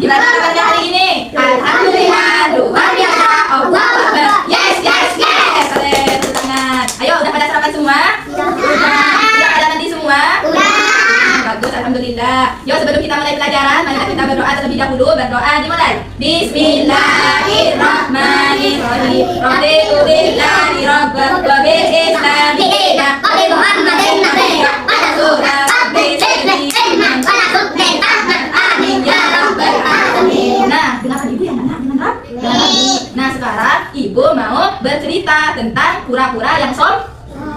Gimana kabarnya hari ini? Alhamdulillah, luar biasa. Allah Akbar. Yes, yes, yes. Keren, tepuk tangan. Ayo, udah pada sarapan semua? Udah pada mandi semua? Bagus, alhamdulillah. Yuk, sebelum kita mulai pelajaran, mari kita berdoa terlebih dahulu. Berdoa dimulai. Bismillahirrahmanirrahim. Raditu billahi rabban wa bil islami dinan wa bi Muhammadin nabiyyan wa rasulana rabbi zidni ilman wa la tu'min amin ya rabbal alamin. Nah, dengarkan ibu yang mana? Dengar? Nah, sekarang ibu mau bercerita tentang kura-kura yang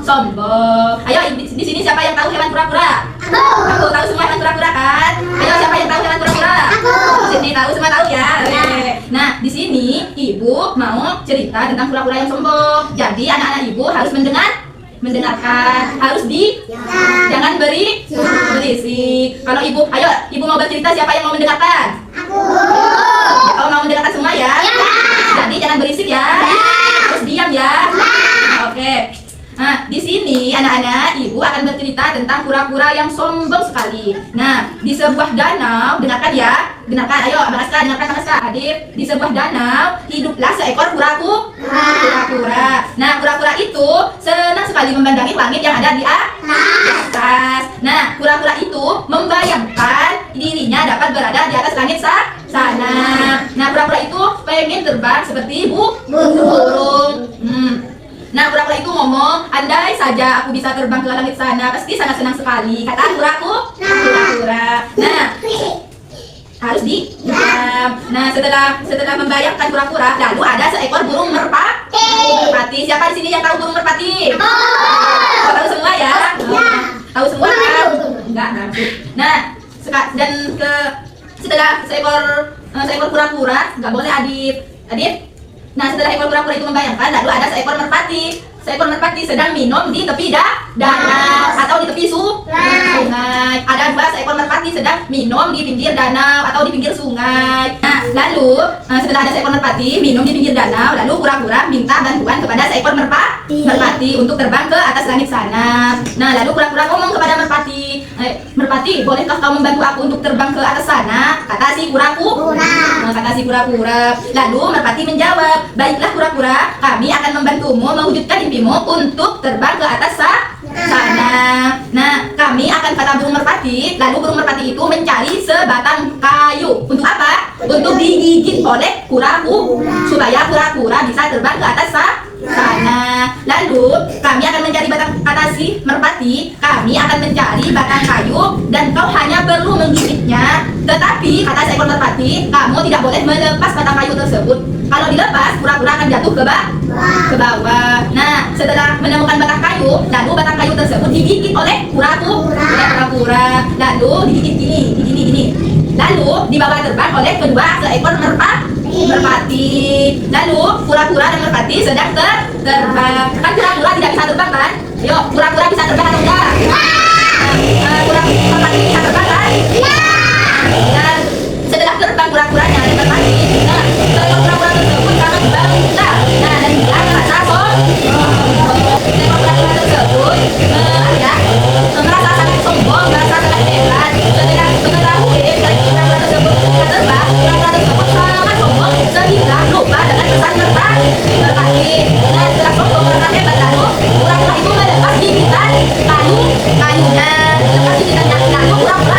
sombong. Ayo, di sini siapa yang tahu hewan kura-kura? Aku tahu semua hewan kura-kura kan? Ayo, siapa yang tahu hewan kura-kura? Sini tahu, semua tahu ya. Nah, di sini ibu mau cerita tentang kura-kura yang sombong. Jadi anak-anak ibu harus mendengarkan, harus jangan berisik. Kalau ibu mau bercerita, siapa yang mau mendengarkan? Kalau mau mendengarkan semua ya. Jadi jangan berisik ya. Harus diam ya. Oke. Nah, di sini anak-anak ibu akan bercerita tentang kura-kura yang sombong sekali. Nah, di sebuah danau, dengarkan ya, dengarkan, ayo, Abang Aska, dengarkan Abang Aska, adik. Di sebuah danau hiduplah seekor kura-kura. Nah, kura-kura itu senang sekali memandangi langit yang ada di atas. Nah, kura-kura itu membayangkan dirinya dapat berada di atas langit sana. Nah, kura-kura itu pengen terbang seperti burung. Nah, kura-kura itu ngomong, andai saja aku bisa terbang ke langit sana, pasti sangat senang sekali, kata kura-kura. Nah, harus diam. Nah, setelah membayangkan kura-kura, lalu ada seekor burung merpati. Siapa di sini yang tahu burung merpati? Tahu semua ya? Tahu semua kan? Enggak. Nah, setelah seekor kura-kura, nggak boleh adit. Nah, setelah ekor kura-kura itu membayangkan, lalu ada seekor merpati. Seekor merpati sedang minum di tepi danau atau di tepi sungai. Ada dua seekor merpati sedang minum di pinggir danau atau di pinggir sungai. Nah, lalu setelah ada seekor merpati minum di pinggir danau, lalu kura-kura minta bantuan kepada seekor merpati untuk terbang ke atas langit sana. Nah, lalu kura-kura ngomong kepada merpati, merpati, bolehkah kau membantu aku untuk terbang ke atas sana? Kata si kura-kura. Lalu merpati menjawab, baiklah kura-kura, kami akan membantumu mewujudkan impimu untuk terbang ke atas sana. Nah, kami akan kata burung merpati. Lalu burung merpati itu mencari sebatang kayu. Untuk apa? Untuk digigit oleh kura-kura supaya kura-kura bisa terbang ke atas sana. Lalu kami akan mencari kata si merpati, kami akan mencari batang kayu dan kau hanya perlu menggigitnya. Tetapi kata seekor merpati, kamu tidak boleh melepas batang kayu tersebut. Kalau dilepas, kura-kura akan jatuh ke bawah. Nah, setelah menemukan batang kayu, lalu batang kayu tersebut digigit oleh kura-kura. Lalu digigit gini. Lalu dibawa terbang oleh kedua seekor merpati. Lalu kura-kura dan merpati sedang terbang. Kan kura-kura tidak bisa terbang kan? Yuk, kura-kura bisa terbang atau enggak? Merpati bisa terbang kan? Dan setelah terbang kura-kuranya dan merpati, nah, seekor kura-kura tersebut sangat bangga. Nah, dan dia merasa seekor kura-kura tersebut merasa sangat sombong, merasa sangat hebat. Setelah mengetahui dari kura-kura tersebut bisa terbang, kura-kura tersebut sangat sombong sehingga lupa dengan pesan merpati. Nah, setelah sombong merasa hebat, lalu kura-kura itu melepas gigitan kayunya. Lepas gigitannya, lalu kura-kura